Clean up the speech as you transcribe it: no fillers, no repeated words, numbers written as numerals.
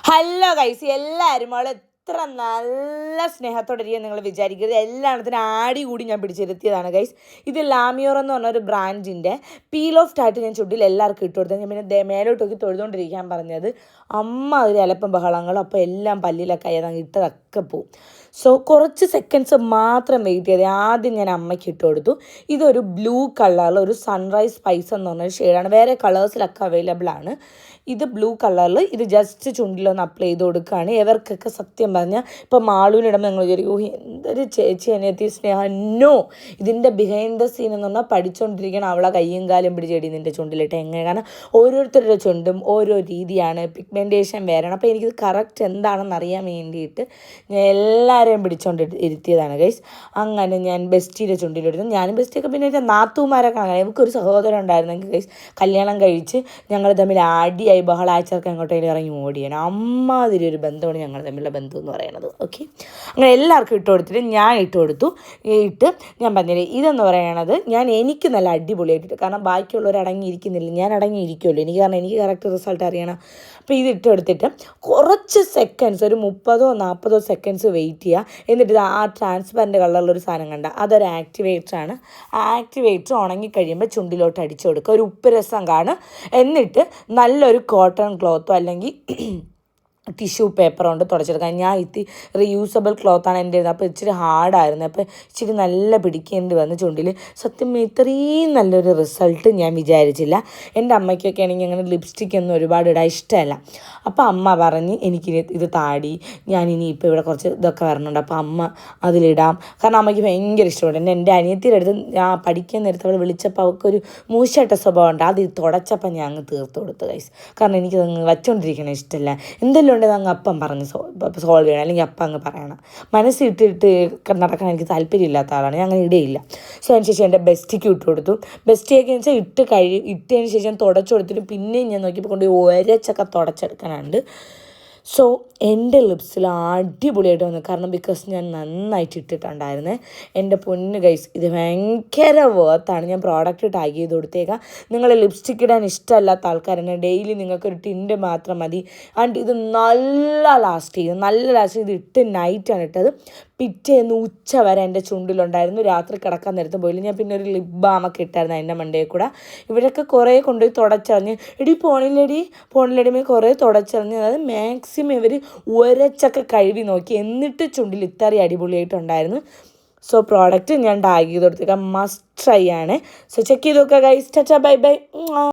Hello guys, എല്ലാവരും എത്ര നല്ല സ്നേഹത്തോടെ ഇരിക്കാൻ നിങ്ങൾ വിചാരിക്കരുത്. എല്ലായിടത്തിനും ആടി കൂടി ഞാൻ പിടിച്ചിരുത്തിയതാണ് ഗൈസ്. ഇത് ലാമിയോർ എന്ന് പറഞ്ഞൊരു ബ്രാൻഡിൻ്റെ പീൽ ഓഫ് ടാറ്റ് ഞാൻ ചുണ്ടിൽ എല്ലാവർക്കും ഇട്ട് കൊടുത്തത്. ഞാൻ പിന്നെ മേലോട്ടൊക്കെ തൊഴുതുകൊണ്ടിരിക്കാൻ പറഞ്ഞത്. അമ്മ ഒരു അലപ്പം ബഹളങ്ങളും അപ്പോൾ എല്ലാം പല്ലിലൊക്കെ ആയതങ്ങ് ഇട്ടതൊക്കെ പോവും. സോ കുറച്ച് സെക്കൻഡ്സ് മാത്രം വെയിറ്റ് ചെയ്ത് ആദ്യം ഞാൻ അമ്മയ്ക്ക് ഇട്ട് കൊടുത്തു. ഇതൊരു ബ്ലൂ കളറിൽ ഒരു സൺറൈസ് സ്പൈസ് എന്ന് പറഞ്ഞൊരു ഷെയ്ഡാണ്. വേറെ കളേഴ്സിലൊക്കെ അവൈലബിൾ ആണ്. ഇത് ബ്ലൂ കളറിൽ ഇത് ജസ്റ്റ് ചുണ്ടിലൊന്ന് അപ്ലൈ ചെയ്ത് കൊടുക്കുകയാണ്. ഇവർക്കൊക്കെ സത്യം പറഞ്ഞാൽ ഇപ്പോൾ മാളൂനിടുമ്പോൾ നിങ്ങൾ വിചാരിക്കും എന്തൊരു ചേച്ചി അനിയത്തി സ്നേഹം. നോ, ഇതിൻ്റെ ബിഹൈൻഡ് ദ സീൻ എന്ന് പറഞ്ഞാൽ പഠിച്ചുകൊണ്ടിരിക്കണം. അവളെ കയ്യും കാലും പിടിച്ചെടി നിൻ്റെ ചുണ്ടിലിട്ട് എങ്ങനെ. കാരണം ഓരോരുത്തരുടെ ചുണ്ടും ഓരോ രീതിയാണ്, പിഗ്മെൻറ്റേഷൻ വേറെയാണ്. അപ്പോൾ എനിക്കിത് കറക്റ്റ് എന്താണെന്ന് അറിയാൻ വേണ്ടിയിട്ട് ഞാൻ എല്ലാവരെയും പിടിച്ചുകൊണ്ട് ഇരുത്തിയതാണ് ഗൈസ്. അങ്ങനെ ഞാൻ ബെസ്റ്റിയുടെ ചുണ്ടിലെടുത്തു. ഞാനും ബെസ്റ്റിയൊക്കെ പിന്നെ നാത്തൂമാരൊക്കെ അങ്ങനെ. എനിക്കൊരു സഹോദരൻ ഉണ്ടായിരുന്നെങ്കിൽ ഗൈസ് കല്യാണം കഴിച്ച് ഞങ്ങൾ തമ്മിൽ ആടിയായി ബഹളാച്ചർക്ക് അങ്ങോട്ടേലും ഇറങ്ങി ഓടിയാണ്. അമ്മാതിരി ഒരു ബന്ധമാണ് ഞങ്ങൾ തമ്മിലുള്ള ബന്ധം എന്ന് പറയുന്നത്. ഓക്കെ, അങ്ങനെ എല്ലാവർക്കും ഇട്ട് കൊടുത്തിട്ട് ഞാൻ ഇട്ട് കൊടുത്തു. ഞാൻ പറഞ്ഞില്ലേ, ഇതെന്ന് പറയണത് എനിക്ക് നല്ല അടിപൊളിയായിട്ടിട്ട്. കാരണം ബാക്കിയുള്ളവർ അടങ്ങിയിരിക്കുന്നില്ല, ഞാൻ അടങ്ങിയിരിക്കുമല്ലോ എനിക്ക്. കാരണം എനിക്ക് കറക്റ്റ് റിസൾട്ട് അറിയണം. അപ്പോൾ ഇത് ഇട്ട് കൊടുത്തിട്ട് കുറച്ച് സെക്കൻഡ്സ്, ഒരു 30-40 സെക്കൻഡ്സ് വെയിറ്റ് ചെയ്യുക. എന്നിട്ട് ആ ട്രാൻസ്പെറൻറ്റ് കളറിലൊരു സാധനം കണ്ട അതൊരു ആക്ടിവേറ്ററാണ്. ആ ആക്ടിവേറ്റർ ഉണങ്ങിക്കഴിയുമ്പോൾ ചുണ്ടിലോട്ട് അടിച്ചു കൊടുക്കുക. ഒരു ഉപ്പ് രസം കാണും. എന്നിട്ട് നല്ലൊരു കോട്ടൺ ക്ലോത്തോ അല്ലെങ്കിൽ ടിഷ്യൂ പേപ്പർ കൊണ്ട് തുടച്ചെടുക്കാൻ. ഞാൻ റീയൂസബിൾ ക്ലോത്താണ് എൻ്റെ. അപ്പോൾ ഇച്ചിരി ഹാർഡായിരുന്നു. അപ്പോൾ ഇച്ചിരി നല്ല പിടിക്കേണ്ടി വന്നു ചുണ്ടിൽ. സത്യം ഇത്രയും നല്ലൊരു റിസൾട്ട് ഞാൻ വിചാരിച്ചില്ല. എൻ്റെ അമ്മയ്ക്കൊക്കെ ആണെങ്കിൽ അങ്ങനെ ലിപ്സ്റ്റിക്കൊന്നും ഒരുപാട് ഇടാൻ ഇഷ്ടമല്ല. അപ്പോൾ അമ്മ പറഞ്ഞ് എനിക്കിനി ഇത് താടി, ഞാനിനി ഇപ്പോൾ ഇവിടെ കുറച്ച് ഇതൊക്കെ വരണുണ്ട്, അപ്പോൾ അമ്മ അതിലിടാം. കാരണം അമ്മയ്ക്ക് ഭയങ്കര ഇഷ്ടമുണ്ട്. എൻ്റെ അനിയത്തിയുടെ അടുത്ത് ഞാൻ പഠിക്കാൻ നേരത്തെ അവൾ വിളിച്ചപ്പോൾ അവൾക്കൊരു മൂശട്ട സ്വഭാവം ഉണ്ട്. അത് തുടച്ചപ്പോൾ ഞാൻ അങ്ങ് തീർത്ത് കൊടുത്തു ഗൈസ്. കാരണം എനിക്കതങ്ങ് വച്ചുകൊണ്ടിരിക്കണ ഇഷ്ടമല്ല. എന്തെല്ലാം ഉണ്ടെങ്കിൽ അങ്ങ് അപ്പം പറഞ്ഞ് സോൾവ് ചെയ്യണം, അല്ലെങ്കിൽ അപ്പം അങ്ങ് പറയണം. മനസ്സിട്ടിട്ട് നടക്കാൻ എനിക്ക് താല്പര്യമില്ലാത്ത ആളാണ്. ഞാൻ അങ്ങനെ ഇടയില്ല. സോ അതിന് ശേഷം എൻ്റെ ബെസ്റ്റിക്ക് ഇട്ട് കൊടുത്തു. ബെസ്റ്റിയൊക്കെ എന്ന് വെച്ചാൽ ഇട്ടതിന് ശേഷം തുടച്ചു കൊടുത്തിട്ട് പിന്നെയും ഞാൻ നോക്കിയപ്പോൾ കൊണ്ട് ഒരച്ചൊക്കെ തുടച്ചെടുക്കാനുണ്ട്. സോ എൻ്റെ ലിപ്സിൽ അടിപൊളിയായിട്ട് വന്നു. കാരണം ബിക്കോസ് ഞാൻ നന്നായിട്ട് ഇട്ടിട്ടുണ്ടായിരുന്നേ. എൻ്റെ പൊന്ന് ഗൈസ്, ഇത് ഭയങ്കര വേർത്താണ്. ഞാൻ പ്രോഡക്റ്റ് ടാഗ് ചെയ്ത് കൊടുത്തേക്കാം. നിങ്ങൾ ലിപ്സ്റ്റിക്ക് ഇടാൻ ഇഷ്ടമല്ലാത്ത ആൾക്കാരാണ്, ഡെയിലി നിങ്ങൾക്കൊരു ടിൻറ്റ് മാത്രം മതി. ആൻഡ് ഇത് നല്ല ലാസ്റ്റ് ചെയ്യും. ഇത് ഇട്ട് നൈറ്റാണ് ഇട്ടത്. പിറ്റേന്ന് ഉച്ച വരെ എൻ്റെ ചുണ്ടിലുണ്ടായിരുന്നു. രാത്രി കിടക്കാൻ നേരത്തും പോയില്ല. ഞാൻ പിന്നെ ഒരു ലിപ് ബാമൊക്കെ ഇട്ടായിരുന്നു അതിൻ്റെ മണ്ടയിൽ കൂടെ. ഇവരൊക്കെ കുറേ കൊണ്ടുപോയി തുടച്ചറിഞ്ഞ് എടി പോണിലടിമേ കുറേ തുടച്ചറിഞ്ഞ്. അതായത് മാക്സിമം ഇവർ ഒരച്ചൊക്കെ കഴുകി നോക്കി. എന്നിട്ട് ചുണ്ടിൽ ഇത്രയും അടിപൊളിയായിട്ടുണ്ടായിരുന്നു. സോ പ്രോഡക്റ്റ് ഞാൻ ടാഗ് ചെയ്ത് കൊടുത്തേക്കാം. മസ്റ്റ് ട്രൈ ആണ്. സോ ചെക്ക് ചെയ്ത് നോക്കുക ഗൈസ്. Tata, bye bye.